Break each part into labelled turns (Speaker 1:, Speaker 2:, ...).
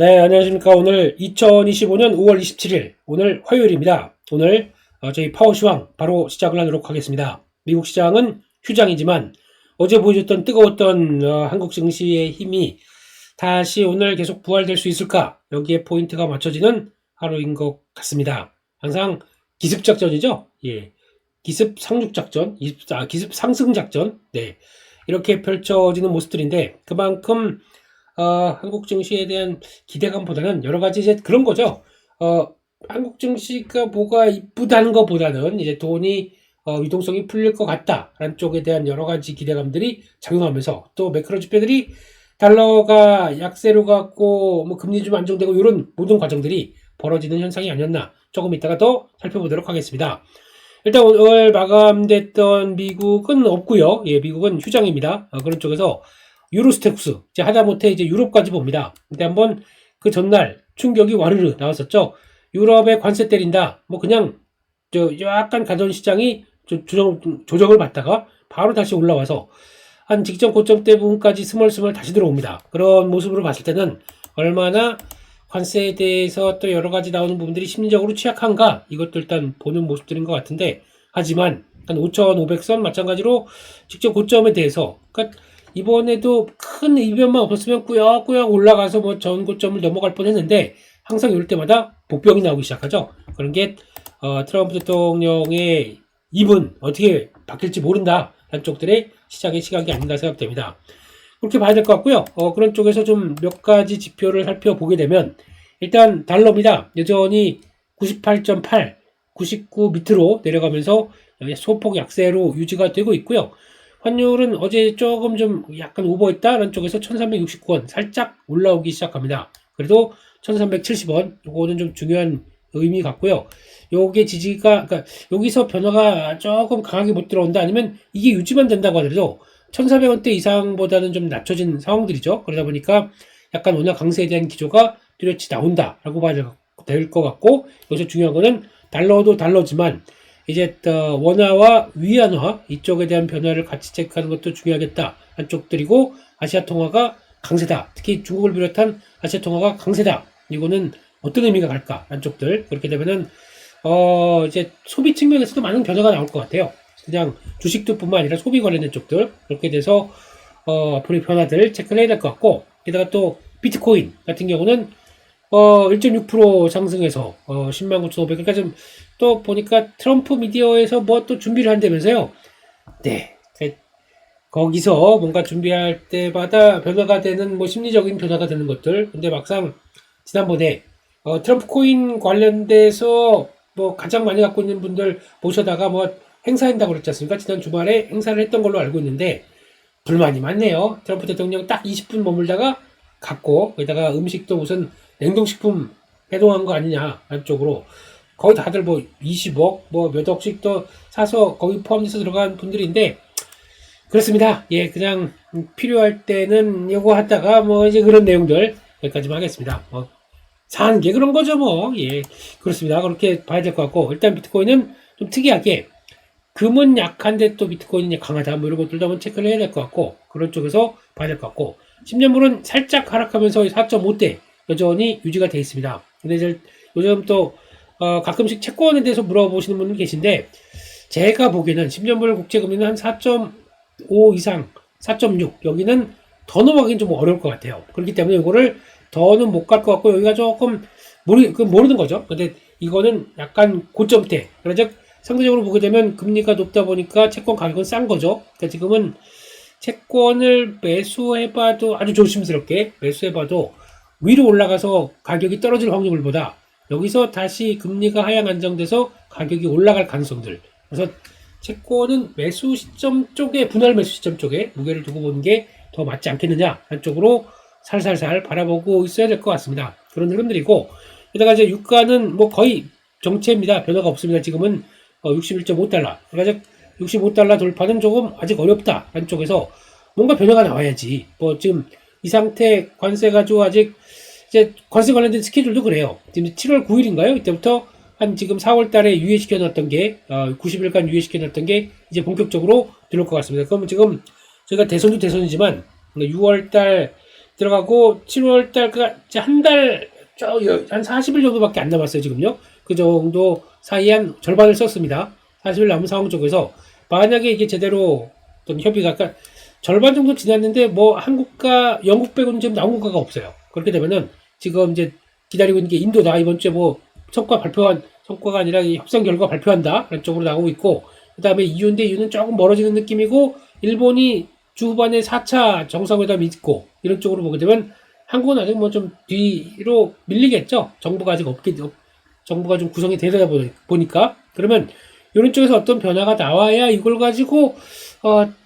Speaker 1: 네, 안녕하십니까. 오늘 2025년 5월 27일, 오늘 화요일입니다. 오늘 저희 파워시황 바로 시작을 하도록 하겠습니다. 미국 시장은 휴장이지만 어제 보여줬던 뜨거웠던 한국 증시의 힘이 다시 오늘 계속 부활될 수 있을까? 여기에 포인트가 맞춰지는 하루인 것 같습니다. 항상 기습작전이죠? 예. 기습 상륙작전, 기습 상승작전. 네. 이렇게 펼쳐지는 모습들인데 그만큼 한국 증시에 대한 기대감보다는 여러 가지 이제 그런 거죠. 한국 증시가 뭐가 이쁘다는 것보다는 이제 돈이 유동성이 풀릴 것 같다라는 쪽에 대한 여러 가지 기대감들이 작용하면서 또 매크로 지표들이 달러가 약세로 갔고 뭐 금리 좀 안정되고 이런 모든 과정들이 벌어지는 현상이 아니었나 조금 이따가 더 살펴보도록 하겠습니다. 일단 오늘 마감됐던 미국은 없고요. 예, 미국은 휴장입니다. 그런 쪽에서 유로스택스 이제 하다못해 이제 유럽까지 봅니다. 근데 한번 그 전날 충격이 와르르 나왔었죠. 유럽에 관세 때린다. 뭐 그냥 약간 가던 시장이 조정을 받다가 바로 다시 올라와서 한 직전 고점대 부분까지 스멀스멀 다시 들어옵니다. 그런 모습으로 봤을 때는 얼마나 관세에 대해서 또 여러 가지 나오는 부분들이 심리적으로 취약한가 이것도 일단 보는 모습들인 것 같은데 하지만 한 5,500선 마찬가지로 직전 고점에 대해서 그러니까 이번에도 큰 이변만 없었으면 꾸역꾸역 올라가서 뭐 전 고점을 넘어갈 뻔했는데 항상 이럴 때마다 복병이 나오기 시작하죠. 그런 게 트럼프 대통령의 입은 어떻게 바뀔지 모른다 라는 쪽들의 시장의 시각이 아닌가 생각됩니다. 그렇게 봐야 될 것 같고요. 그런 쪽에서 좀 몇 가지 지표를 살펴보게 되면 일단 달러입니다. 여전히 98.8, 99 밑으로 내려가면서 소폭 약세로 유지가 되고 있고요. 환율은 어제 조금 좀 약간 오버했다라는 쪽에서 1369원 살짝 올라오기 시작합니다. 그래도 1370원 요거는 좀 중요한 의미 같고요. 요게 지지가 그러니까 여기서 변화가 조금 강하게 못 들어온다 아니면 이게 유지만 된다고 하더라도 1400원대 이상보다는 좀 낮춰진 상황들이죠. 그러다 보니까 약간 원화 강세에 대한 기조가 뚜렷이 나온다라고 봐야 될 것 같고 여기서 중요한 거는 달러도 달러지만 이제 원화와 위안화 이쪽에 대한 변화를 같이 체크하는 것도 중요하겠다 한쪽들이고 아시아 통화가 강세다. 특히 중국을 비롯한 아시아 통화가 강세다. 이거는 어떤 의미가 갈까 한쪽들 그렇게 되면은 이제 소비 측면에서도 많은 변화가 나올 것 같아요. 그냥 주식도뿐만 아니라 소비 관련된 쪽들 그렇게 돼서 앞으로의 변화들 체크를 해야 될 것 같고 게다가 또 비트코인 같은 경우는 1.6% 상승해서 109,500까지 또 보니까 트럼프 미디어에서 뭐 또 준비를 한다면서요. 네. 거기서 뭔가 준비할 때마다 변화가 되는 뭐 심리적인 변화가 되는 것들. 근데 막상 지난번에 트럼프 코인 관련돼서 뭐 가장 많이 갖고 있는 분들 모셔다가 뭐 행사한다고 그랬지 않습니까? 지난 주말에 행사를 했던 걸로 알고 있는데 불만이 많네요. 트럼프 대통령 딱 20분 머물다가 갔고 거기다가 음식도 무슨 냉동식품 배송한 거 아니냐 안쪽으로 거의 다들 뭐 20억 뭐 몇 억씩 또 사서 거기 포함해서 들어간 분들인데 그렇습니다. 예, 그냥 필요할 때는 이거 하다가 뭐 이제 그런 내용들 여기까지만 하겠습니다. 뭐 사는 게 그런 거죠 뭐. 예, 그렇습니다. 그렇게 봐야 될 것 같고 일단 비트코인은 좀 특이하게 금은 약한데 또 비트코인이 강하다 뭐 이런 것들도 한번 체크를 해야 될 것 같고 그런 쪽에서 봐야 될 것 같고 10년물은 살짝 하락하면서 4.5대 여전히 유지가 되어 있습니다. 근데 이제 요즘 또 가끔씩 채권에 대해서 물어보시는 분들 계신데 제가 보기에는 10년물 국채금리는 한 4.5 이상 4.6 여기는 더 넘어가긴 좀 어려울 것 같아요. 그렇기 때문에 이거를 더는 못 갈 것 같고 여기가 조금 모르는 거죠. 근데 이거는 약간 고점대 그러즉 상대적으로 보게 되면 금리가 높다 보니까 채권 가격은 싼 거죠. 그러니까 지금은 채권을 매수해봐도 아주 조심스럽게 매수해봐도 위로 올라가서 가격이 떨어질 확률보다 여기서 다시 금리가 하향 안정돼서 가격이 올라갈 가능성들. 그래서 채권은 매수 시점 쪽에 분할 매수 시점 쪽에 무게를 두고 보는 게 더 맞지 않겠느냐 한쪽으로 살살살 바라보고 있어야 될 것 같습니다. 그런 흐름들이고 게다가 이제 유가는 뭐 거의 정체입니다. 변화가 없습니다. 지금은 61.5달러. 그러니까 65달러 돌파는 조금 아직 어렵다. 한쪽에서 뭔가 변화가 나와야지. 뭐 지금 이 상태 관세 가지고 아직 이제 관세 관련된 스케줄도 그래요. 지금 7월 9일인가요? 이때부터 한 지금 4월 달에 유예시켜 놨던 게 90일간 유예시켜 놨던 게 이제 본격적으로 들어올 것 같습니다. 그러면 지금 저희가 대선도 대선이지만 6월 달 들어가고 7월 달까지 한 40일 정도밖에 안 남았어요, 지금요. 그 정도 사이에 한 절반을 썼습니다. 40일 남은 상황 쪽에서 만약에 이게 제대로 어떤 협의가, 그러니까 절반 정도 지났는데 뭐 한국과 영국 빼고는 지금 나온 국가가 없어요. 그렇게 되면은 지금 이제 기다리고 있는 게 인도다. 이번 주에 뭐 성과가 아니라 이 협상 결과 발표한다. 그런 쪽으로 나오고 있고, 그 다음에 EU인데 EU는 조금 멀어지는 느낌이고, 일본이 주후반에 4차 정상회담이 있고, 이런 쪽으로 보게 되면 한국은 아직 뭐 좀 뒤로 밀리겠죠. 정부가 좀 구성이 되다 보니까. 그러면 이런 쪽에서 어떤 변화가 나와야 이걸 가지고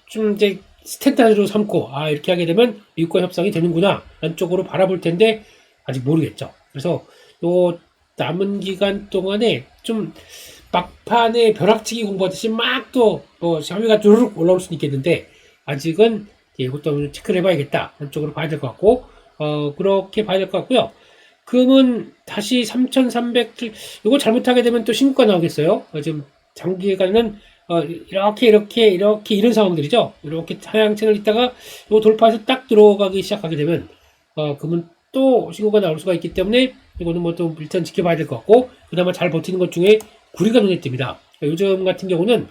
Speaker 1: 좀 이제 스탠다드로 삼고 이렇게 하게 되면 미국과 협상이 되는구나 라는 쪽으로 바라볼 텐데 아직 모르겠죠. 그래서 요 남은 기간 동안에 좀 막판에 벼락치기 공부하듯이 막 또 뭐 샤미가 쭈르륵 올라올 수는 있겠는데 아직은 이것도 한번 체크를 해봐야겠다 라는 쪽으로 봐야 될 것 같고 그렇게 봐야 될 것 같고요. 금은 다시 3,300 이거 잘못하게 되면 또 신고가 나오겠어요. 지금 장기간은 이렇게 이런 상황들이죠. 이렇게 하향채널 있다가 요 돌파해서 딱 들어가기 시작하게 되면 금은 또 신고가 나올 수가 있기 때문에 이거는 뭐 또 일단 지켜봐야 될 것 같고, 그나마 잘 버티는 것 중에 구리가 눈에 띕니다. 요즘 같은 경우는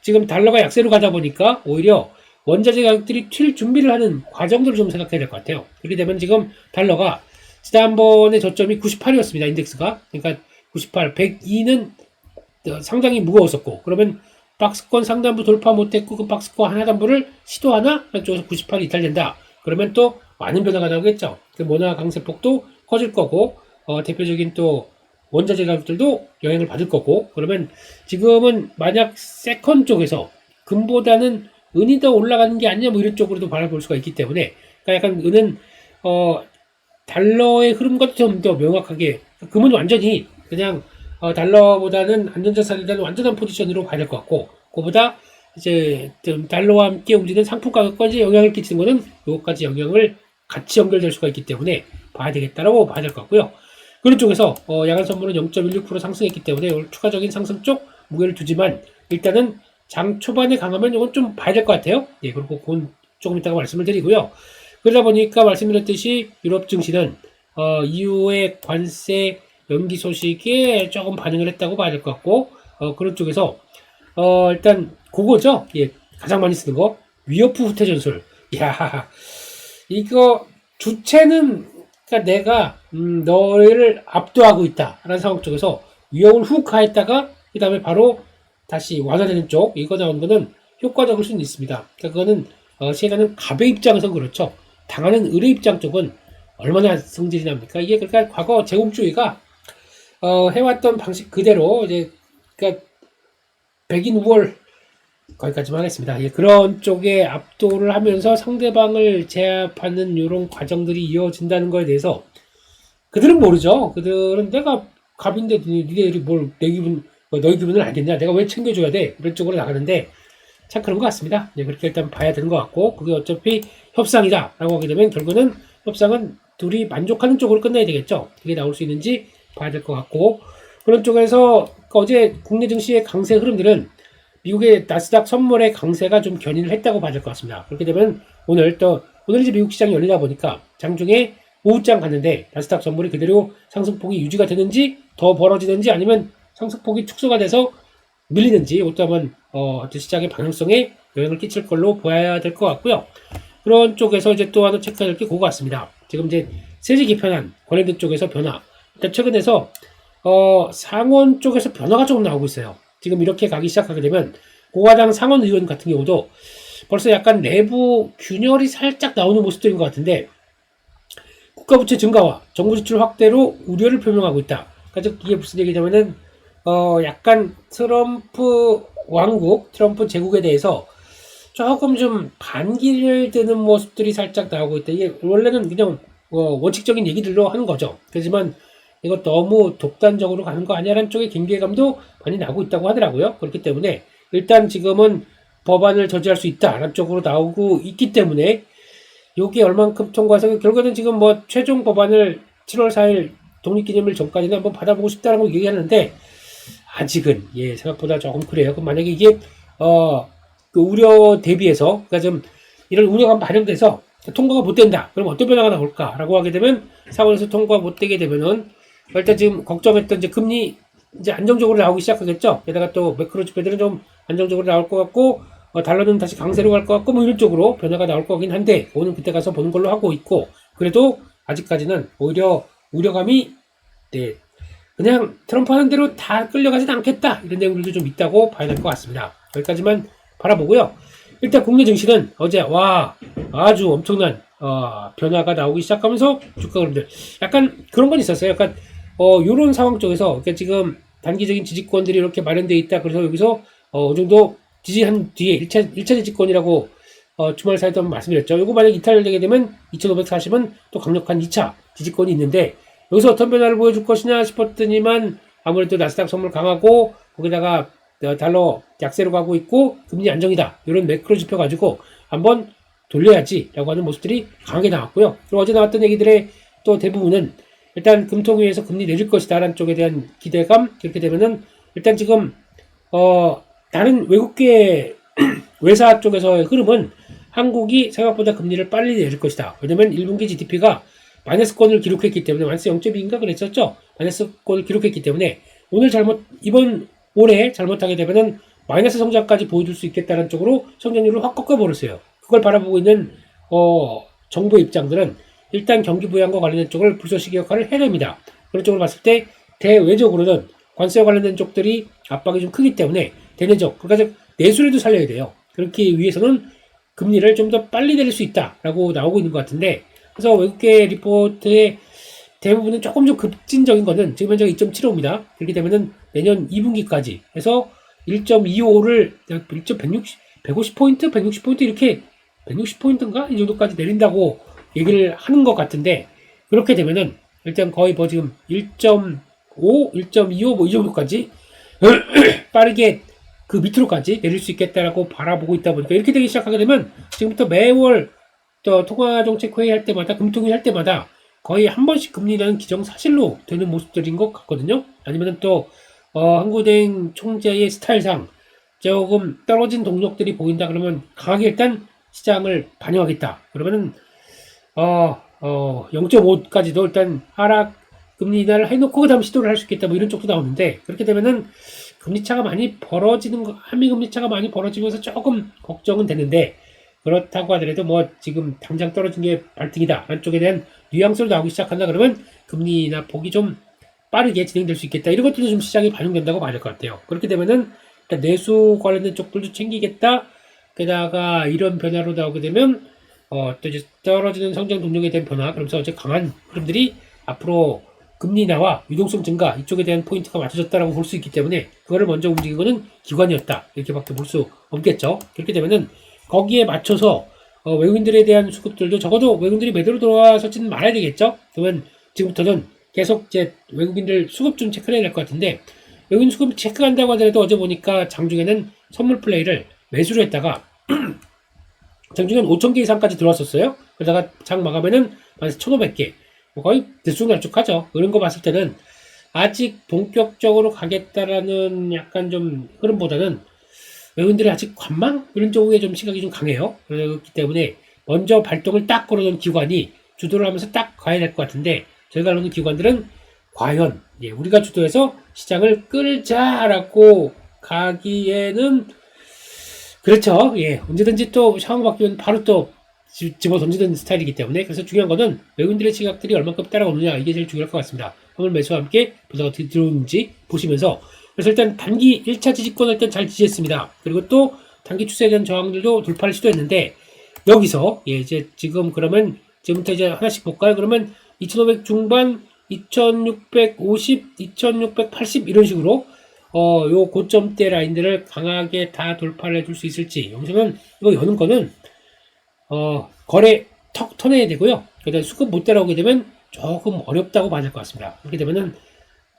Speaker 1: 지금 달러가 약세로 가다 보니까 오히려 원자재 가격들이 튈 준비를 하는 과정들을 좀 생각해야 될 것 같아요. 그렇게 되면 지금 달러가 지난번에 저점이 98이었습니다. 인덱스가. 그러니까 98, 102는 상당히 무거웠었고, 그러면 박스권 상단부 돌파 못했고 그 박스권 하단부를 시도하나? 쪽에서 98이 이탈된다. 그러면 또 많은 변화가 나오겠죠. 그 원화 강세폭도 커질 거고 대표적인 또 원자재 가격들도 영향을 받을 거고, 그러면 지금은 만약 세컨 쪽에서 금보다는 은이 더 올라가는 게 아니냐 뭐 이런 쪽으로도 바라볼 수가 있기 때문에, 그러니까 약간 은은 달러의 흐름과 좀 더 명확하게, 금은 완전히 그냥 달러보다는 안전자산이라는 완전한 포지션으로 봐야 될 것 같고, 그보다 이제 좀 달러와 함께 움직이는 상품 가격까지 영향을 끼치는 것은 요것까지 영향을 같이 연결될 수가 있기 때문에 봐야 되겠다라고 봐야 될 것 같고요. 그런 쪽에서 야간 선물은 0.16% 상승했기 때문에 추가적인 상승 쪽 무게를 두지만 일단은 장 초반에 강하면 이건 좀 봐야 될 것 같아요. 예, 그리고 그건 조금 이따가 말씀을 드리고요. 그러다 보니까 말씀드렸듯이 유럽 증시는 이후의 관세 연기 소식에 조금 반응을 했다고 봐야 될 것 같고, 그런 쪽에서 일단 그거죠. 예, 가장 많이 쓰는 거 위협프 후퇴 전술. 야, 이거 주체는 그러니까 내가 너를 압도하고 있다라는 상황 쪽에서 위협을 훅 가했다가 그 다음에 바로 다시 완화되는 쪽, 이거 나오는 거는 효과적일 수는 있습니다. 그러니까 그거는 시행하는 갑의 입장에서는 그렇죠. 당하는 을의 입장 쪽은 얼마나 성질이 납니까? 이게 그러니까 과거 제국주의가 해왔던 방식 그대로 이제 그러니까 백인 우월 거기까지만 하겠습니다. 예, 그런 쪽에 압도를 하면서 상대방을 제압하는 이런 과정들이 이어진다는 거에 대해서 그들은 모르죠. 그들은 내가 갑인데 니네들이 뭘 내 기분, 너희 기분을 알겠냐? 내가 왜 챙겨줘야 돼? 이런 쪽으로 나가는데 참 그런 것 같습니다. 예, 그렇게 일단 봐야 되는 것 같고, 그게 어차피 협상이다라고 하게 되면 결국은 협상은 둘이 만족하는 쪽으로 끝나야 되겠죠. 그게 나올 수 있는지 봐야 될 것 같고, 그런 쪽에서 어제 국내 증시의 강세 흐름들은 미국의 나스닥 선물의 강세가 좀 견인을 했다고 봐야 될 것 같습니다. 그렇게 되면 오늘 이제 미국 시장이 열리다 보니까 장중에 오후장 갔는데 나스닥 선물이 그대로 상승폭이 유지가 되는지 더 벌어지는지 아니면 상승폭이 축소가 돼서 밀리는지 이것도 한번 시장의 방향성에 영향을 끼칠 걸로 보아야 될 것 같고요. 그런 쪽에서 이제 또 하나 체크해야 될 게 그거 같습니다. 지금 이제 세제 개편안 관련된 쪽에서 변화. 일단 최근에서 상원 쪽에서 변화가 조금 나오고 있어요. 지금 이렇게 가기 시작하게 되면 공화당 상원 의원 같은 경우도 벌써 약간 내부 균열이 살짝 나오는 모습들인 것 같은데, 국가부채 증가와 정부 지출 확대로 우려를 표명하고 있다. 그러니까 이게 무슨 얘기냐면은 약간 트럼프 왕국, 트럼프 제국에 대해서 조금 좀 반기를 드는 모습들이 살짝 나오고 있다. 이게 원래는 그냥 원칙적인 얘기들로 하는 거죠. 그렇지만 이거 너무 독단적으로 가는 거 아니야라는 쪽의 경계감도 많이 나고 있다고 하더라고요. 그렇기 때문에 일단 지금은 법안을 저지할 수 있다라는 쪽으로 나오고 있기 때문에 요게 얼만큼 통과해서 결국에는 지금 뭐 최종 법안을 7월 4일 독립기념일 전까지는 한번 받아보고 싶다라고 얘기하는데 아직은 생각보다 조금 그래요. 그럼 만약에 이게 그 우려 대비해서 그러니까 좀 이런 우려가 반영돼서 통과가 못 된다. 그럼 어떤 변화가 나올까라고 하게 되면 상원에서 통과 못 되게 되면은 일단 지금 걱정했던 이제 금리 이제 안정적으로 나오기 시작하겠죠. 게다가 또 매크로 지표들은 좀 안정적으로 나올 것 같고 달러는 다시 강세로 갈 것 같고 뭐 이런 쪽으로 변화가 나올 거긴 한데 오늘 그때 가서 보는 걸로 하고 있고 그래도 아직까지는 오히려 우려감이 네 그냥 트럼프 하는 대로 다 끌려가진 않겠다 이런 내용들도 좀 있다고 봐야 될 것 같습니다. 여기까지만 바라보고요. 일단 국내 증시는 어제 와 아주 엄청난 변화가 나오기 시작하면서 주가 흐름들 약간 그런 건 있었어요. 약간 요런 상황 쪽에서 그러니까 지금 단기적인 지지권들이 이렇게 마련되어 있다. 그래서 여기서 어느 정도 지지한 뒤에 1차 지지권이라고 주말 사이도 한번 말씀드렸죠. 요거 만약 이탈되게 되면 2540은 또 강력한 2차 지지권이 있는데 여기서 어떤 변화를 보여줄 것이냐 싶었더니만 아무래도 나스닥 선물 강하고 거기다가 달러 약세로 가고 있고 금리 안정이다. 이런 매크로 지표 가지고 한번 돌려야지 라고 하는 모습들이 강하게 나왔고요. 그리고 어제 나왔던 얘기들의 또 대부분은 일단 금통위에서 금리 내릴 것이다 라는 쪽에 대한 기대감 그렇게 되면은 일단 지금 다른 외국계 외사 쪽에서의 흐름은 한국이 생각보다 금리를 빨리 내릴 것이다. 왜냐면 1분기 GDP가 마이너스권을 기록했기 때문에 마이너스 0.2인가 그랬었죠. 마이너스권을 기록했기 때문에 이번 올해 잘못하게 되면은 마이너스 성장까지 보여줄 수 있겠다는 쪽으로 성장률을 확 꺾어버렸어요. 그걸 바라보고 있는 정부 입장들은 일단 경기 부양과 관련된 쪽을 불쏘시개 역할을 해야 됩니다. 그런 쪽으로 봤을 때 대외적으로는 관세와 관련된 쪽들이 압박이 좀 크기 때문에 대내적 그러니까 내수를 살려야 돼요. 그렇기 위해서는 금리를 좀 더 빨리 내릴 수 있다라고 나오고 있는 것 같은데 그래서 외국계 리포트의 대부분은 조금 좀 급진적인 거는 지금 현재 2.75입니다. 그렇게 되면은 내년 2분기까지 해서 1.25를 150포인트, 160포인트 이렇게 160포인트인가? 이 정도까지 내린다고 얘기를 하는 것 같은데 그렇게 되면은 일단 거의 뭐 지금 1.5, 1.25 뭐 이 정도까지 빠르게 그 밑으로까지 내릴 수 있겠다라고 바라보고 있다 보니까 이렇게 되기 시작하게 되면 지금부터 매월 또 통화정책 회의 할 때마다 금통위 할 때마다 거의 한 번씩 금리라는 기정사실로 되는 모습들인 것 같거든요. 아니면 또 한국은행 총재의 스타일상 조금 떨어진 동력들이 보인다 그러면 강하게 일단 시장을 반영하겠다. 그러면은 0.5까지도 일단 하락 금리 인하를 해놓고 그다음 시도를 할 수 있겠다 뭐 이런 쪽도 나오는데 그렇게 되면은 금리 차가 많이 벌어지는 거 한미 금리 차가 많이 벌어지면서 조금 걱정은 되는데 그렇다고 하더라도 뭐 지금 당장 떨어진 게 발등이다 라는 쪽에 대한 뉘앙스로 나오기 시작한다 그러면 금리나 폭이 좀 빠르게 진행될 수 있겠다 이런 것들도 좀 시장에 반영된다고 봐야 될 것 같아요. 그렇게 되면은 내수 관련된 쪽들도 챙기겠다. 게다가 이런 변화로 나오게 되면 또 이제 떨어지는 성장 동력에 대한 변화 그러면서 이제 강한 흐름들이 앞으로 금리 인하와 유동성 증가 이쪽에 대한 포인트가 맞춰졌다라고 볼 수 있기 때문에 그거를 먼저 움직인 거는 기관이었다 이렇게밖에 볼 수 없겠죠. 그렇게 되면은 거기에 맞춰서 외국인들에 대한 수급들도 적어도 외국인들이 매도로 돌아서지는 말아야 되겠죠. 그러면 지금부터는 계속 이제 외국인들 수급 좀 체크를 해야 될 것 같은데 외국인 수급 체크한다고 하더라도 어제 보니까 장중에는 선물 플레이를 매수를 했다가 장중에는 5,000개 이상까지 들어왔었어요. 그러다가 장 마감에는 1,500개 거의 들쑥날쑥하죠. 이런 거 봤을 때는 아직 본격적으로 가겠다라는 약간 좀 흐름보다는 외국인들이 아직 관망 이런 쪽에 좀 시각이 좀 강해요. 그렇기 때문에 먼저 발동을 딱 걸어놓은 기관이 주도를 하면서 딱 가야 될 것 같은데 저희가 알고 있는 기관들은 과연 우리가 주도해서 시장을 끌자라고 가기에는 그렇죠. 언제든지 또 상황 바뀌면 바로 또 집어 던지는 스타일이기 때문에 그래서 중요한 거는 외국인들의 시각들이 얼마큼 따라오느냐 이게 제일 중요할 것 같습니다. 화물 매수와 함께 분석가 어떻게 들어오는지 보시면서 그래서 일단 단기 1차 지지권을 일단 잘 지지했습니다. 그리고 또 단기 추세에 대한 저항들도 돌파를 시도했는데 여기서 이제 지금 그러면 지금부터 이제 하나씩 볼까요? 그러면 2500 중반 2650, 2680 이런 식으로 요 고점대 라인들을 강하게 다 돌파를 해줄 수 있을지 여기서는 이거 여는 거는 거래 턱 터내야 되고요. 그다음 수급 못 따라오게 되면 조금 어렵다고 봐야 될 것 같습니다. 그렇게 되면은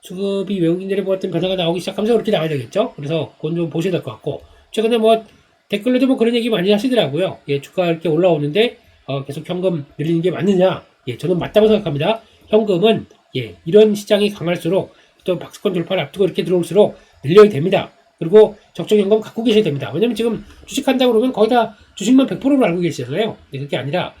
Speaker 1: 수급이 외국인들의 뭐 어떤 변화가 나오기 시작하면서 그렇게 나와야 되겠죠. 그래서 그건 좀 보셔야 될 것 같고 최근에 뭐 댓글로도 뭐 그런 얘기 많이 하시더라고요. 주가 이렇게 올라오는데 계속 현금 늘리는 게 맞느냐? 저는 맞다고 생각합니다. 현금은 이런 시장이 강할수록 또 박스권 돌파를 앞두고 이렇게 들어올수록 늘려야 됩니다. 그리고 적정 현금 갖고 계셔야 됩니다. 왜냐면 지금 주식한다고 그러면 거의 다 주식만 100%로 알고 계시잖아요. 그게 아니라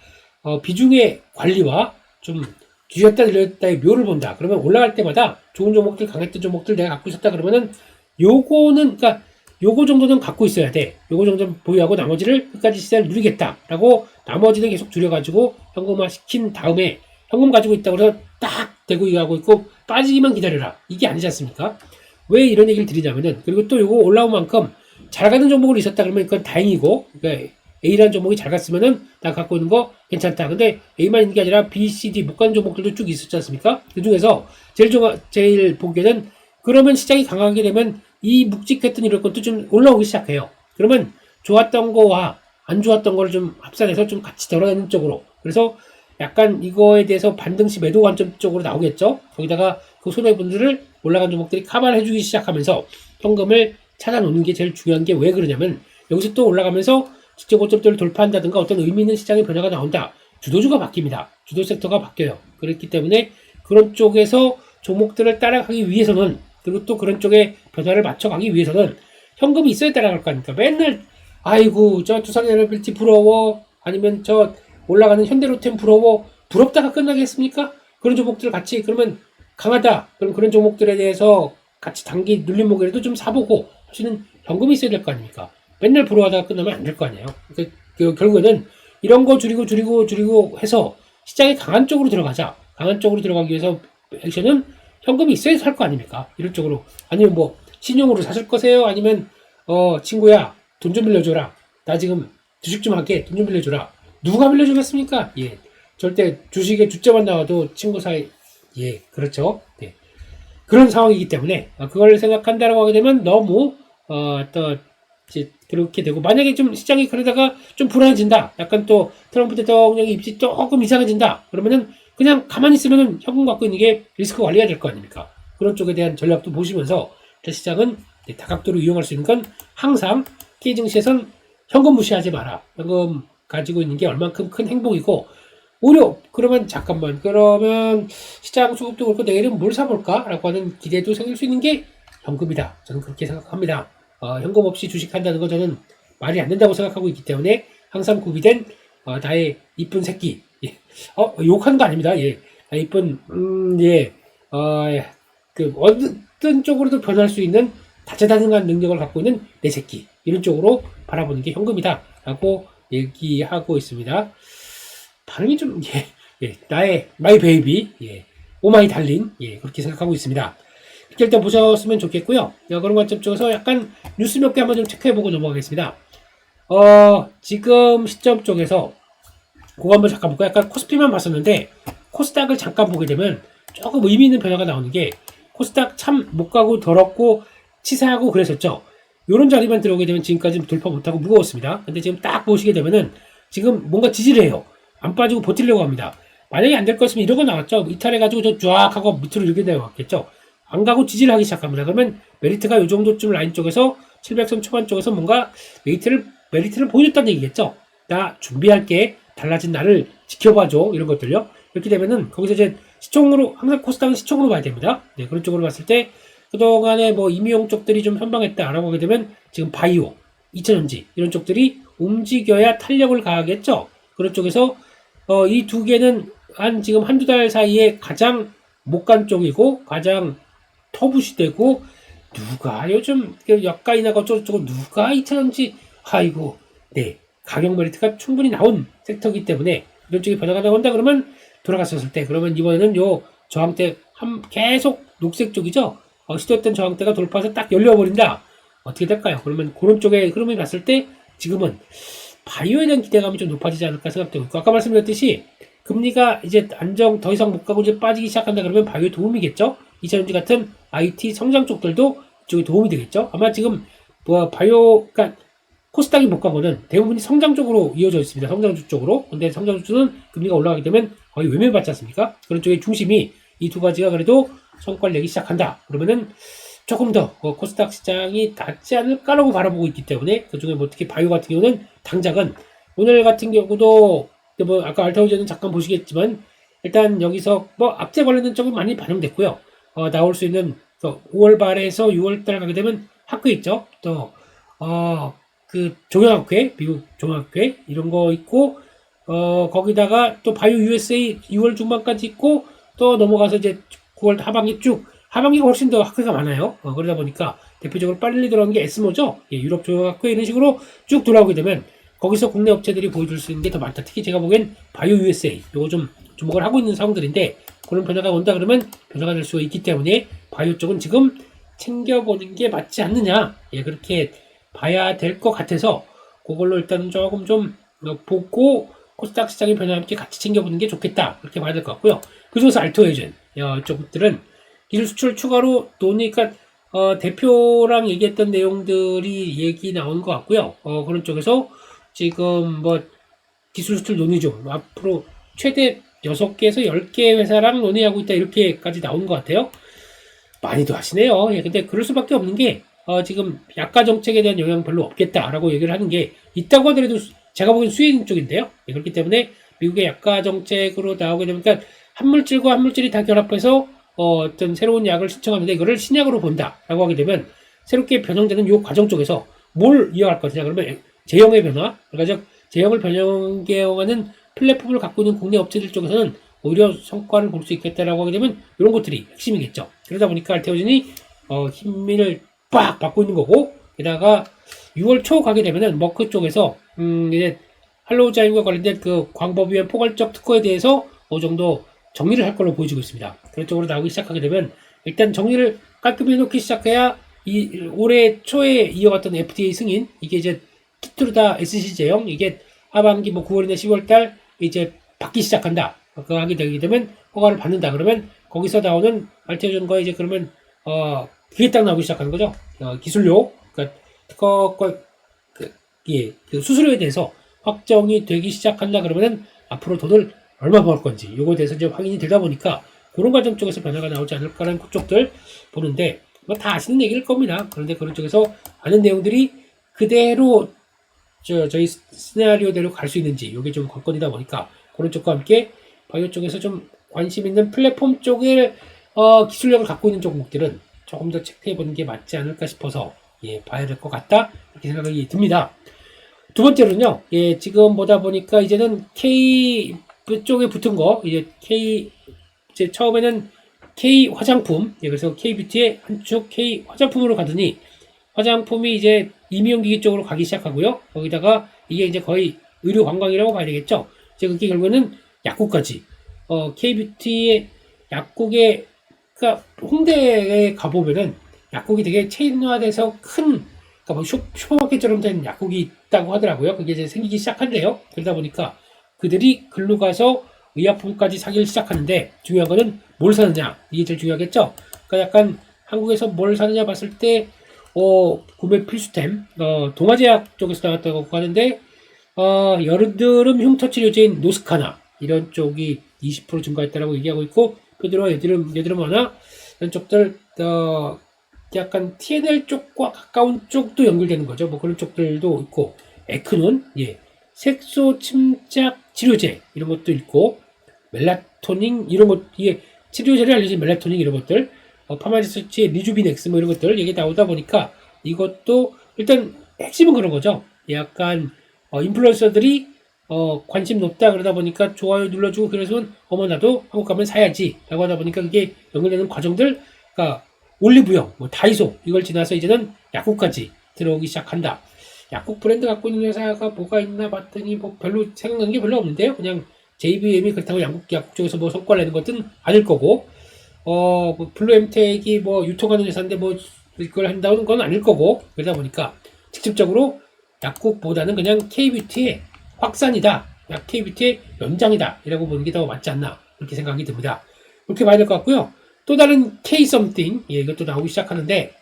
Speaker 1: 비중의 관리와 좀 뒤졌다 들렸다의 묘를 본다. 그러면 올라갈 때마다 좋은 종목들, 강했던 종목들 내가 갖고 있었다 그러면은 요거는, 그러니까 요거 정도는 갖고 있어야 돼. 요거 정도는 보유하고 나머지를 끝까지 시세를 누리겠다라고 나머지는 계속 줄여가지고 현금화 시킨 다음에 현금 가지고 있다고 해서 딱 대고 가고 있고 빠지기만 기다려라. 이게 아니지 않습니까? 왜 이런 얘기를 드리냐면은, 그리고 또 요거 올라온 만큼 잘 가는 종목으로 있었다 그러면 그건 다행이고, 그러니까 A라는 종목이 잘 갔으면은 나 갖고 있는 거 괜찮다. 근데 A만 있는 게 아니라 B, C, D 못 가는 종목들도 쭉 있었지 않습니까? 그 중에서 제일 보기에는 그러면 시장이 강하게 되면 이 묵직했던 이런 것도 좀 올라오기 시작해요. 그러면 좋았던 거와 안 좋았던 거를 좀 합산해서 좀 같이 덜어내는 쪽으로. 그래서 약간 이거에 대해서 반등시 매도 관점 쪽으로 나오겠죠. 거기다가 그 손해분들을 올라간 종목들이 커버를 해주기 시작하면서 현금을 찾아놓는 게 제일 중요한 게 왜 그러냐면, 여기서 또 올라가면서 직전 고점들을 돌파한다든가 어떤 의미 있는 시장의 변화가 나온다. 주도주가 바뀝니다. 주도 섹터가 바뀌어요. 그렇기 때문에 그런 쪽에서 종목들을 따라가기 위해서는, 그리고 또 그런 쪽에 변화를 맞춰가기 위해서는 현금이 있어야 따라갈 거 아닙니까? 맨날 아이고 저 두산에너빌티 부러워, 아니면 저 올라가는 현대로템 부러워, 부럽다가 끝나겠습니까? 그런 종목들 같이 그러면 강하다. 그럼 그런 종목들에 대해서 같이 단기 눌린 목이라도 좀 사보고 사실은 현금이 있어야 될 거 아닙니까? 맨날 부러워하다가 끝나면 안 될 거 아니에요. 결국에는 이런 거 줄이고 해서 시장에 강한 쪽으로 들어가자. 강한 쪽으로 들어가기 위해서 액션은 현금이 있어야 살 거 아닙니까? 이런 쪽으로. 아니면 뭐 신용으로 사실 거세요? 아니면 친구야 돈 좀 빌려줘라. 나 지금 주식 좀 할게. 돈 좀 빌려줘라. 누가 빌려주겠습니까? 예. 절대 주식에 주자만 나와도 친구 사이, 예, 그렇죠. 네. 그런 상황이기 때문에 그걸 생각한다라고 하게 되면 너무 또 이제 그렇게 되고, 만약에 좀 시장이 그러다가 좀 불안해진다, 약간 또 트럼프 대통령의 입지 조금 이상해진다 그러면은 그냥 가만히 있으면은 현금 갖고 있는 게 리스크 관리가 될 거 아닙니까? 그런 쪽에 대한 전략도 보시면서 시장은 다각도로 이용할 수 있는 건 항상 K 증시에선 현금 무시하지 마라. 현금 가지고 있는 게 얼만큼 큰 행복이고, 오히려 그러면 잠깐만, 그러면 시장 수급도 그렇고 내일은 뭘 사볼까? 라고 하는 기대도 생길 수 있는 게 현금이다. 저는 그렇게 생각합니다. 현금 없이 주식한다는 거 저는 말이 안 된다고 생각하고 있기 때문에 항상 구비된 나의 이쁜 새끼, 예. 욕하는 거 아닙니다. 예. 이쁜 예. 그 어떤 쪽으로도 변할 수 있는 다재다능한 능력을 갖고 있는 내 새끼, 이런 쪽으로 바라보는 게 현금이다 라고 얘기하고 있습니다. 발음이 좀 나의 마이 베이비, 오마이 달린, 그렇게 생각하고 있습니다. 이렇게 일단 보셨으면 좋겠고요. 그런 관점 쪽에서 약간 뉴스 몇 개 한번 좀 체크해보고 넘어가겠습니다. 지금 시점 쪽에서 그거 한번 잠깐 볼까요? 약간 코스피만 봤었는데 코스닥을 잠깐 보게 되면 조금 의미 있는 변화가 나오는 게, 코스닥 참 못 가고 더럽고 치사하고 그랬었죠. 요런 자리만 들어오게 되면 지금까지 돌파 못하고 무거웠습니다. 근데 지금 딱 보시게 되면은 지금 뭔가 지지를 해요. 안 빠지고 버티려고 합니다. 만약에 안 될 것이면 이런 거 나왔죠. 이탈해가지고 저 쫙 하고 밑으로 이렇게 내려왔겠죠. 안 가고 지지를 하기 시작합니다. 그러면 메리트가 요 정도쯤 라인 쪽에서 700선 초반 쪽에서 뭔가 메리트를 보여줬다는 얘기겠죠. 나 준비할게. 달라진 나를 지켜봐줘. 이런 것들요. 이렇게 되면은 거기서 이제 시총으로, 항상 코스닥은 시총으로 봐야 됩니다. 네, 그런 쪽으로 봤을 때 그동안에 뭐 임의용 쪽들이 좀 선방했다라고 하게 되면 지금 바이오, 2000전지 이런 쪽들이 움직여야 탄력을 가하겠죠. 그런 쪽에서 이 두 개는 지금 한두 달 사이에 가장 못 간 쪽이고 가장 터부시되고, 누가 요즘 역가이나가 어쩌고저쩌고 누가 2000전지, 아이고, 네, 가격 메리트가 충분히 나온 섹터이기 때문에 이런 쪽에 변화가 나온다 그러면 돌아갔었을 때, 그러면 이번에는 요 저항대 계속 녹색 쪽이죠. 시도했던 저항대가 돌파해서 딱 열려버린다. 어떻게 될까요? 그러면 그런 쪽에 흐름이 봤을 때 지금은 바이오에 대한 기대감이 좀 높아지지 않을까 생각되고 있고, 아까 말씀드렸듯이 금리가 이제 더 이상 못 가고 이제 빠지기 시작한다 그러면 바이오에 도움이겠죠. 2000전지 같은 IT 성장 쪽들도 이쪽에 도움이 되겠죠. 아마 지금 그러니까 코스닥이 못 가고는 대부분이 성장 쪽으로 이어져 있습니다. 성장주 쪽으로. 근데 성장주는 금리가 올라가게 되면 거의 외면받지 않습니까? 그런 쪽의 중심이 이 두 가지가 그래도 성과를 내기 시작한다. 그러면은 조금 더 코스닥 시장이 낫지 않을까라고 바라보고 있기 때문에, 그중에 뭐 특히 바이오 같은 경우는 당장은 오늘 같은 경우도 뭐 아까 알타우저는 잠깐 보시겠지만 일단 여기서 뭐 악재 관련된 쪽은 많이 반영됐고요. 나올 수 있는 5월 말에서 6월 달 가게 되면 학회 있죠. 또 그 종합학회, 미국 종합학회 이런 거 있고, 거기다가 또 바이오 USA 6월 중반까지 있고 또 넘어가서 이제 9월 하반기 쭉 하반기가 훨씬 더 학회가 많아요. 그러다 보니까 대표적으로 빨리 들어간 게 에스모죠. 예, 유럽 조약학회 이런 식으로 쭉 돌아오게 되면 거기서 국내 업체들이 보여줄 수 있는 게 더 많다. 특히 제가 보기엔 바이오 USA 요거 좀 주목을 하고 있는 상황들인데 그런 변화가 온다 그러면 변화가 될 수가 있기 때문에 바이오 쪽은 지금 챙겨보는 게 맞지 않느냐. 예, 그렇게 봐야 될 것 같아서 그걸로 일단은 조금 좀 보고 코스닥 시장의 변화와 함께 같이 챙겨보는 게 좋겠다. 그렇게 봐야 될 것 같고요. 그중에서 알토에이전 쪽들은 기술 수출 추가로 논의, 그러니까 대표랑 얘기했던 내용들이 얘기 나온 것 같고요. 그런 쪽에서 지금 뭐 기술 수출 논의 중 앞으로 최대 6개에서 10개 회사랑 논의하고 있다 이렇게까지 나온 것 같아요. 많이도 하시네요. 예, 근데 그럴 수밖에 없는 게 지금 약가 정책에 대한 영향 별로 없겠다라고 얘기를 하는 게 있다고 하더라도 제가 보기엔 수혜인 쪽인데요. 예, 그렇기 때문에 미국의 약가 정책으로 나오게 되면 그러니까 한 물질과 한 물질이 다 결합해서 어떤 새로운 약을 신청하는데 이거를 신약으로 본다라고 하게 되면 새롭게 변형되는 이 과정 쪽에서 뭘 이어갈 것이냐 그러면 제형의 변화, 그러니까 즉 제형을 변형하는 플랫폼을 갖고 있는 국내 업체들 쪽에서는 오히려 성과를 볼 수 있겠다라고 하게 되면 이런 것들이 핵심이겠죠. 그러다 보니까 알테오진이 힘을 빡 받고 있는 거고 게다가 6월 초 가게 되면은 머크 쪽에서 이제 할로우자임과 관련된 그 광법위원 포괄적 특허에 대해서 어느 정도 정리를 할 걸로 보여지고 있습니다. 그런 쪽으로 나오기 시작하게 되면 일단 정리를 깔끔히 해놓기 시작해야 이 올해 초에 이어갔던 FDA 승인 이게 이제 키트루다 SC 제형 이게 하반기 뭐 9월이나 10월달 이제 받기 시작한다. 그거 하게 되게 되면 허가를 받는다. 그러면 거기서 나오는 알테오전과 이제 그러면 그게 딱 나오기 시작하는 거죠. 기술료, 그러니까 특허과 그 수수료에 대해서 확정이 되기 시작한다. 그러면은 앞으로 돈을 얼마 벌 건지 요거에 대해서 이제 확인이 되다 보니까 그런 과정 쪽에서 변화가 나오지 않을까라는 쪽들 보는데 뭐 다 아시는 얘기일 겁니다. 그런데 그런 쪽에서 아는 내용들이 그대로 저희 시나리오대로 갈 수 있는지 요게 좀 관건이다 보니까 그런 쪽과 함께 바이오 쪽에서 좀 관심 있는 플랫폼 쪽에 기술력을 갖고 있는 종목들은 조금 더 체크해 보는 게 맞지 않을까 싶어서 예, 봐야 될 것 같다 이렇게 생각이 듭니다. 두 번째로는요, 예, 지금 보다 보니까 이제는 K 쪽에 붙은 거 이제 이제 처음에는 K 화장품, 예, 그래서 K 뷰티의 한축 K 화장품으로 가더니 화장품이 이제 임용기기 쪽으로 가기 시작하고요. 거기다가 이게 이제 거의 의료 관광이라고 봐야 되겠죠. 이제 그게 결국에는 약국까지. K뷰티의 약국에, 그러니까 홍대에 가보면은 약국이 되게 체인화돼서 큰, 그러니까 뭐 슈퍼마켓처럼 된 약국이 있다고 하더라고요. 그게 이제 생기기 시작한대요. 그러다 보니까 그들이 글로 가서 의약품까지 사기를 시작하는데 중요한 거는 뭘 사느냐. 이게 제일 중요하겠죠. 그러니까 약간 한국에서 뭘 사느냐 봤을 때 구매 필수템, 동아제약 쪽에서 나왔다고 하는데, 여드름 흉터 치료제인 노스카나, 이런 쪽이 20% 증가했다라고 얘기하고 있고, 그대로 여드름 완화, 이런 쪽들, 약간 TNL 쪽과 가까운 쪽도 연결되는 거죠. 뭐 그런 쪽들도 있고, 에크논, 예, 색소 침착 치료제, 이런 것도 있고, 멜라토닌, 이런 것, 이게 치료제를 알려진 멜라토닌, 이런 것들, 파마리스치의 리주비넥스 뭐 이런 것들 얘기 나오다 보니까 이것도 일단 핵심은 그런 거죠. 약간 인플루언서들이 관심 높다 그러다 보니까 좋아요 눌러주고 그래서 어머 나도 한국 가면 사야지 라고 하다 보니까 그게 연결되는 과정들, 그러니까 올리브영, 뭐 다이소 이걸 지나서 이제는 약국까지 들어오기 시작한다. 약국 브랜드 갖고 있는 회사가 뭐가 있나 봤더니 뭐 별로 생각나는 게 별로 없는데요. 그냥 JBM이 그렇다고 약국 쪽에서 뭐 성과를 내는 것은 아닐 거고, 뭐 블루엠텍이 뭐 유통하는 회사인데 뭐 이걸 한다는 건 아닐 거고, 그러다 보니까 직접적으로 약국보다는 그냥 K뷰티의 확산이다, K뷰티의 연장이다 이라고 보는 게 더 맞지 않나 그렇게 생각이 듭니다. 그렇게 봐야 될 것 같고요. 또 다른 K 썸띵, 예, 이것도 나오기 시작하는데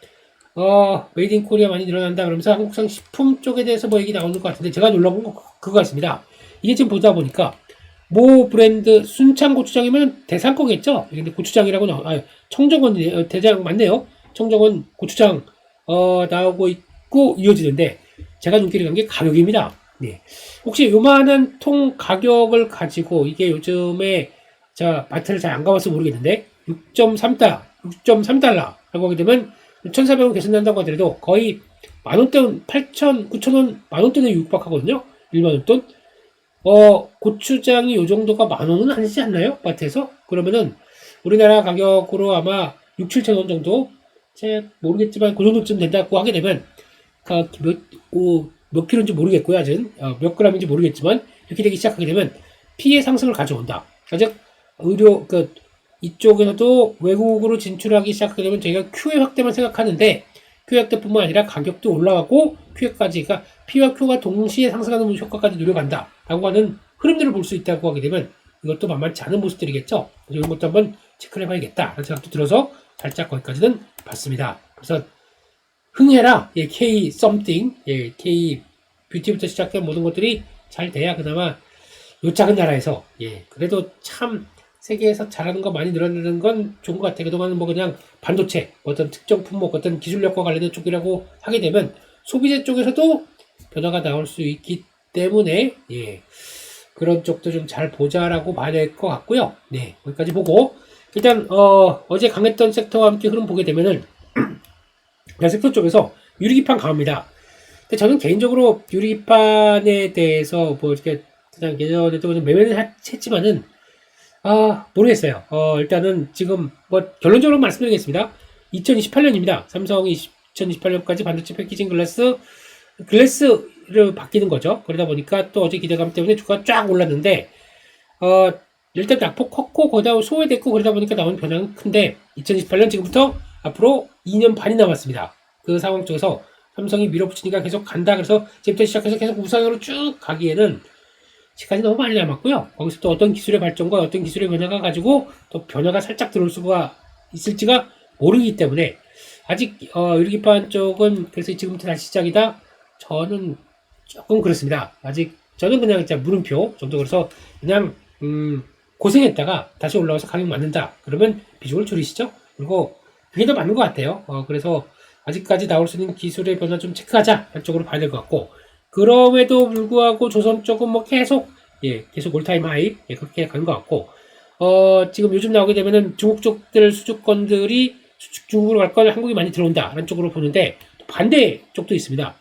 Speaker 1: 메이드 인 코리아 많이 늘어난다 그러면서 한국산 식품 쪽에 대해서 뭐 얘기 나오는 것 같은데 제가 놀라운 건 그거 같습니다. 이게 지금 보다 보니까 모 브랜드 순창 고추장이면 대상 거겠죠? 근데 고추장이라고 청정원 대장 맞네요. 청정원 고추장 나오고 있고 이어지는데 제가 눈길이 간 게 가격입니다. 네. 혹시 요만한 통 가격을 가지고 이게 요즘에 제가 마트를 잘 안 가봐서 모르겠는데 6.3달러라고 하게 되면 1,400원 계산한다고 하더라도 거의 만원대, 8,000, 9,000원, 만원대에 육박하거든요. 1만원 돈. 고추장이 요 정도가 10,000원은 아니지 않나요? 마트에서? 그러면은 우리나라 가격으로 아마 6, 7천 원 정도? 제 모르겠지만 그 정도쯤 된다고 하게 되면 몇 킬로인지 모르겠고요. 아직 몇 그램인지 모르겠지만 이렇게 되기 시작하게 되면 피해 상승을 가져온다. 즉 의료 이쪽에서도 외국으로 진출하기 시작하게 되면 저희가 QE 확대만 생각하는데 QE 확대뿐만 아니라 가격도 올라가고 QE까지, 그러니까 P와 Q가 동시에 상승하는 효과까지 노려간다 라고 하는 흐름들을 볼 수 있다고 하게 되면 이것도 만만치 않은 모습들이겠죠. 이런 것도 한번 체크를 해봐야겠다 라는 생각도 들어서 살짝 거기까지는 봤습니다. 그래서 흥해라, 예, K something, 예, K 뷰티부터 시작된 모든 것들이 잘 돼야 그나마 요 작은 나라에서, 예, 그래도 참 세계에서 잘하는 거 많이 늘어나는 건 좋은 것 같아요. 그동안은 뭐 그냥 반도체, 어떤 특정 품목, 어떤 기술력과 관련된 쪽이라고 하게 되면 소비재 쪽에서도 변화가 나올 수 있기 때문에, 예, 그런 쪽도 좀 잘 보자라고 봐야 될 것 같고요. 네, 거기까지 보고 일단 어제 강했던 섹터와 함께 흐름 보게 되면은 섹터 쪽에서 유리기판 강합니다. 근데 저는 개인적으로 유리기판에 대해서 뭐 이렇게 그냥 예전에도 좀 매매는 했지만은 모르겠어요. 일단은 지금 뭐 결론적으로 말씀드리겠습니다. 2028년입니다. 삼성이 2028년까지 반도체 패키징 글래스를 바뀌는 거죠. 그러다 보니까 또 어제 기대감 때문에 주가가 쫙 올랐는데, 일단 낙폭 컸고, 거기다 소외됐고, 그러다 보니까 나온 변화는 큰데, 2028년 지금부터 앞으로 2년 반이 남았습니다. 그 상황 쪽에서 삼성이 밀어붙이니까 계속 간다. 그래서 지금부터 시작해서 계속 우상으로 쭉 가기에는 시간이 너무 많이 남았고요. 거기서 또 어떤 기술의 발전과 어떤 기술의 변화가 가지고 또 변화가 살짝 들어올 수가 있을지가 모르기 때문에 아직 유리기판 쪽은 그래서 지금부터 다시 시작이다. 저는 조금 그렇습니다. 아직 저는 그냥 진짜 물음표 정도. 그래서 그냥 고생했다가 다시 올라와서 가격 맞는다. 그러면 비중을 줄이시죠. 그리고 그게 더 맞는 것 같아요. 그래서 아직까지 나올 수 있는 기술의 변화 좀 체크하자 쪽으로 봐야 될 것 같고, 그럼에도 불구하고 조선 쪽은 뭐 계속 올타임 하이, 그렇게 간 것 같고, 지금 요즘 나오게 되면은 중국 쪽들 수주권들이 중국으로 갈 걸 한국이 많이 들어온다라는 쪽으로 보는데, 반대 쪽도 있습니다.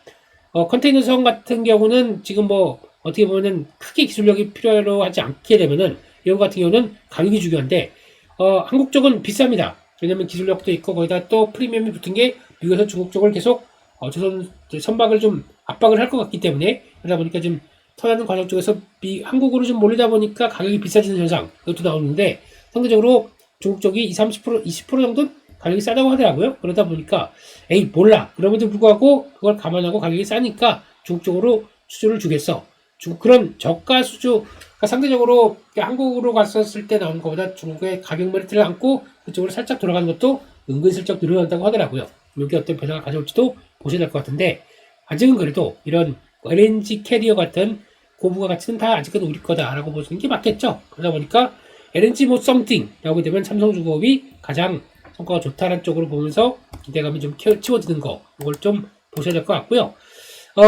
Speaker 1: 컨테이너선 같은 경우는 지금 뭐 어떻게 보면은 크게 기술력이 필요로 하지 않게 되면은 이거 같은 경우는 가격이 중요한데, 한국 쪽은 비쌉니다. 왜냐면 기술력도 있고 거기다 또 프리미엄이 붙은 게 미국에서 중국 쪽을 계속 조선 선박을 좀 압박을 할 것 같기 때문에, 그러다 보니까 좀 터나는 과정 쪽에서 한국으로 좀 몰리다 보니까 가격이 비싸지는 현상, 이것도 나오는데, 상대적으로 중국 쪽이 20, 30%, 20% 정도 가격이 싸다고 하더라고요. 그러다 보니까 에이 몰라, 그럼에도 불구하고 그걸 감안하고 가격이 싸니까 중국 쪽으로 수주를 주겠어. 그런 저가 수주가 상대적으로 한국으로 갔었을 때 나온 것보다 중국의 가격 메리트를 안고 그쪽으로 살짝 돌아가는 것도 은근슬쩍 늘어난다고 하더라고요. 여기 어떤 변화가 가져올지도 보셔야 될 것 같은데, 아직은 그래도 이런 LNG 캐리어 같은 고부가 가치는 다 아직은 우리 거다라고 보시는 게 맞겠죠. 그러다 보니까 LNG 뭐 썸띵 라고 되면 삼성중공업이 가장 성과가 좋다는 쪽으로 보면서 기대감이 좀 치워지는 거, 이걸 좀 보셔야 될 것 같고요.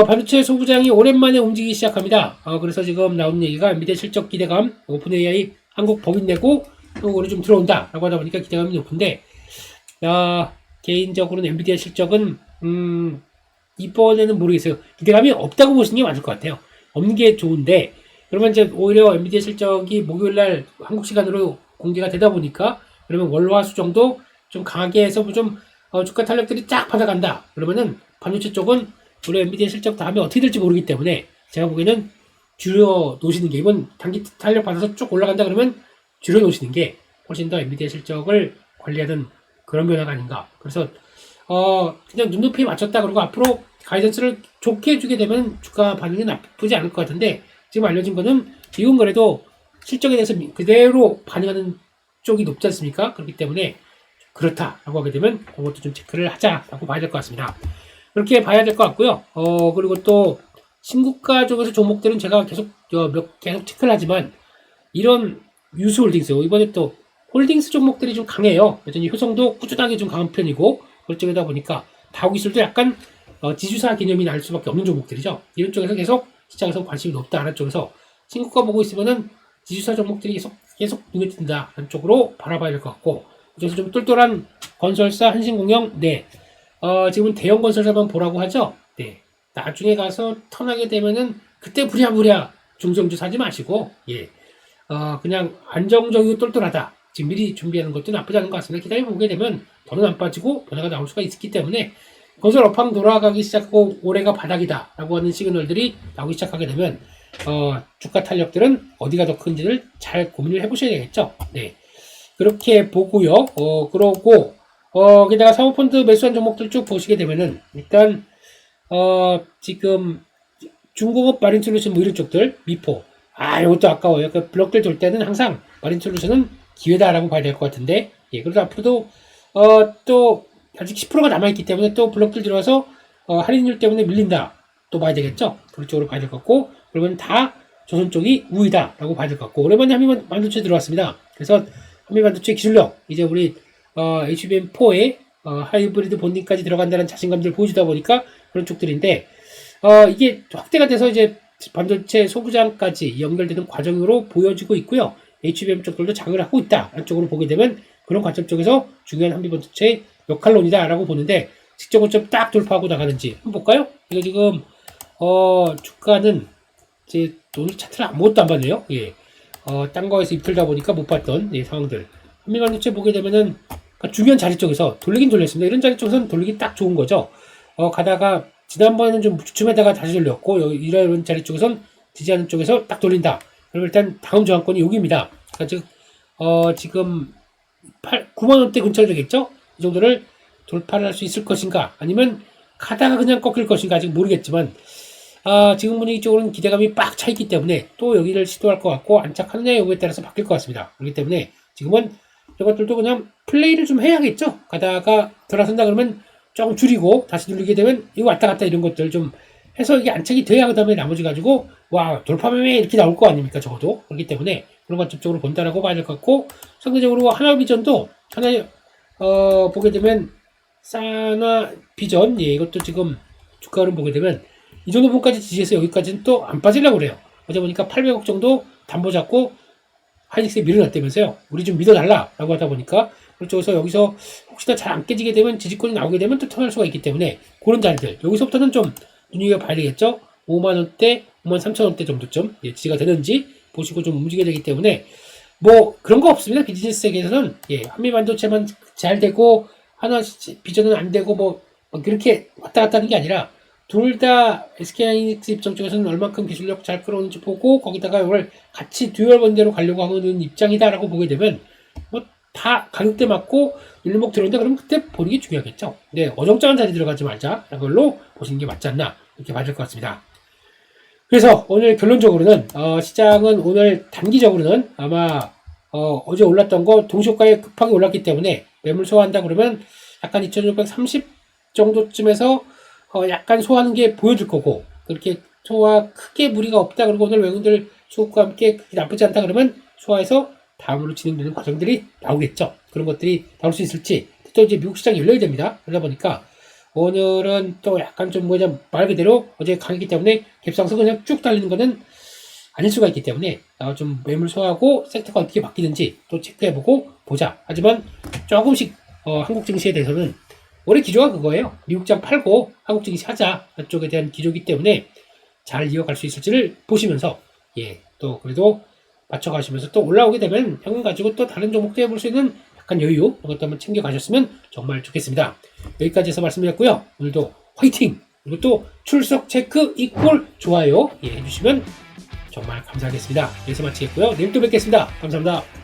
Speaker 1: 반도체 소부장이 오랜만에 움직이기 시작합니다. 그래서 지금 나오는 얘기가 엔비디아 실적 기대감, 오픈 AI 한국 법인 내고 한국으로 좀 들어온다 라고 하다 보니까 기대감이 높은데, 개인적으로는 엔비디아 실적은 이번에는 모르겠어요. 기대감이 없다고 보시는 게 맞을 것 같아요. 없는 게 좋은데, 그러면 이제 오히려 엔비디아 실적이 목요일날 한국 시간으로 공개가 되다 보니까, 그러면 월화수 정도 좀 강하게 해서 좀 주가 탄력들이 쫙 받아간다. 그러면은 반도체 쪽은 우리 엔비디아 실적 다음에 어떻게 될지 모르기 때문에 제가 보기에는 줄여 놓으시는 게, 이번 단기 탄력 받아서 쭉 올라간다 그러면 줄여 놓으시는 게 훨씬 더 엔비디아 실적을 관리하는 그런 변화가 아닌가. 그래서 그냥 눈높이에 맞췄다 그러고 앞으로 가이던스를 좋게 해주게 되면 주가 반응이 나쁘지 않을 것 같은데, 지금 알려진 거는 미국은 그래도 실적에 대해서 그대로 반응하는 쪽이 높지 않습니까? 그렇기 때문에 그렇다라고 하게 되면 그것도 좀 체크를 하자라고 봐야 될 것 같습니다. 그렇게 봐야 될 것 같고요. 그리고 또 신고가 쪽에서 종목들은 제가 계속 체크를 하지만, 이런 유스홀딩스, 이번에 또 홀딩스 종목들이 좀 강해요. 여전히 효성도 꾸준하게 좀 강한 편이고, 그쪽이다 보니까 다우기술도 약간 지주사 개념이 날 수밖에 없는 종목들이죠. 이런 쪽에서 계속 시장에서 관심이 높다는 쪽에서 신고가 보고 있으면은 지주사 종목들이 계속 눈에 띈다는 쪽으로 바라봐야 될 것 같고, 그래서 좀 똘똘한 건설사, 한신공영, 네, 지금은 대형 건설사만 보라고 하죠. 네, 나중에 가서 턴하게 되면은 그때 부랴부랴 중성주 사지 마시고, 예, 그냥 안정적이고 똘똘하다. 지금 미리 준비하는 것도 나쁘지 않은 것 같습니다. 기다려 보게 되면 더는 안 빠지고 변화가 나올 수가 있기 때문에 건설 업황 돌아가기 시작하고 올해가 바닥이다 라고 하는 시그널들이 나오기 시작하게 되면 주가 탄력들은 어디가 더 큰지를 잘 고민을 해보셔야 되겠죠. 네, 그렇게 보고요. 그러고 게다가 사모펀드 매수한 종목들 쭉 보시게 되면은 일단 지금 중공업 마린솔루션 뭐 이런 쪽들 미포 이것도 아까워요. 그 블록들 돌 때는 항상 마린솔루션은 기회다라고 봐야 될 것 같은데, 예, 그래도 앞으로도 또 아직 10%가 남아있기 때문에 또 블록들 들어와서 할인율 때문에 밀린다 또 봐야 되겠죠. 그런 쪽으로 봐야 될 것 같고, 그러면 다 조선 쪽이 우위다 라고 봐야 될 것 같고, 오랜만에 한미반도체 들어왔습니다. 그래서 한미반도체 기술력 이제 우리 HBM4에 하이브리드 본딩까지 들어간다는 자신감들을 보여주다 보니까 그런 쪽들인데, 이게 확대가 돼서 이제 반도체 소부장까지 연결되는 과정으로 보여지고 있고요. HBM 쪽들도 장을 하고 있다. 안쪽으로 보게 되면 그런 관점 쪽에서 중요한 한미반도체의 역할론이다 라고 보는데, 직접 고점 딱 돌파하고 나가는지 한번 볼까요? 이거 지금 주가는 이제 오늘 차트를 아무것도 안 봤네요. 예. 딴 거에서 입틀다 보니까 못 봤던 상황들. 한미반도체 보게 되면은 중요한 자리 쪽에서 돌리긴 돌렸습니다. 이런 자리 쪽에서는 돌리기 딱 좋은 거죠. 가다가 지난번에는 좀 주춤에다가 다시 돌렸고, 이런 자리 쪽에선 지지하는 쪽에서 딱 돌린다. 그럼 일단 다음 저항권이 여기입니다. 그러니까 즉 지금 9만원대 근처로 되겠죠? 이 정도를 돌파를 할 수 있을 것인가, 아니면 가다가 그냥 꺾일 것인가 아직 모르겠지만, 지금 분위기 쪽으로는 기대감이 빡 차있기 때문에 또 여기를 시도할 것 같고, 안착하느냐 여부에 따라서 바뀔 것 같습니다. 그렇기 때문에 지금은 이것들도 그냥 플레이를 좀 해야겠죠. 가다가 돌아선다 그러면 조금 줄이고 다시 눌리게 되면 이거 왔다 갔다 이런 것들 좀 해서 이게 안착이 돼야 그 다음에 나머지 가지고 돌파매매 이렇게 나올 거 아닙니까? 적어도. 그렇기 때문에 그런 관점적으로 본다라고 봐야 될 것 같고, 상대적으로 하나비전도 보게 되면 사나 비전, 예, 이것도 지금 주가를 보게 되면 이 정도 부분까지 지지해서 여기까지는 또 안 빠지려고 그래요. 어제 보니까 800억 정도 담보 잡고 하이닉스에 밀어놨다면서요. 우리 좀 믿어달라 라고 하다 보니까, 그래서 여기서 혹시나 잘 안 깨지게 되면 지지권이 나오게 되면 또 턴할 수가 있기 때문에 그런 자리들 여기서부터는 좀 눈여겨봐야 되겠죠. 5만원대 53,000원대 정도쯤 지지가 되는지 보시고 좀 움직여야 되기 때문에, 뭐 그런 거 없습니다. 비즈니스 세계에서는 한미반도체만 잘 되고 하나 비전은 안 되고 뭐 그렇게 왔다 갔다 하는 게 아니라, 둘 다 SK하이닉스 입장 쪽에서는 얼만큼 기술력 잘 끌어오는지 보고 거기다가 이걸 같이 듀얼 번대로 가려고 하는 입장이다라고 보게 되면 뭐 다 가격대 맞고 일목 들어온다 그러면 그때 보는 게 중요하겠죠. 네, 어정쩡한 자리 들어가지 말자 라는 걸로 보시는 게 맞지 않나 이렇게 맞을 것 같습니다. 그래서 오늘 결론적으로는 시장은 오늘 단기적으로는 아마 어제 올랐던 거 동시효과에 급하게 올랐기 때문에 매물 소화한다 그러면 약간 2630 정도쯤에서 약간 소화하는 게 보여줄 거고, 그렇게 소화 크게 무리가 없다 그러고 오늘 외국인들 수급과 함께 그렇게 나쁘지 않다 그러면 소화해서 다음으로 진행되는 과정들이 나오겠죠. 그런 것들이 나올 수 있을지, 또 이제 미국 시장이 열려야 됩니다. 그러다 보니까 오늘은 또 약간 좀 말 그대로 어제 강했기 때문에 갭상승 그냥 쭉 달리는 거는 아닐 수가 있기 때문에 좀 매물 소화하고 섹터가 어떻게 바뀌는지 또 체크해보고 보자. 하지만 조금씩 한국 증시에 대해서는 올해 기조가 그거예요. 미국장 팔고 한국 증시 하자 쪽에 대한 기조이기 때문에 잘 이어갈 수 있을지를 보시면서, 또 그래도 맞춰가시면서 또 올라오게 되면 현금 가지고 또 다른 종목도 해볼 수 있는 약간 여유, 이것도 한번 챙겨가셨으면 정말 좋겠습니다. 여기까지 해서 말씀드렸고요. 오늘도 화이팅! 그리고 또 출석 체크 이꼴 좋아요 해주시면 정말 감사하겠습니다. 여기서 마치겠고요. 내일 또 뵙겠습니다. 감사합니다.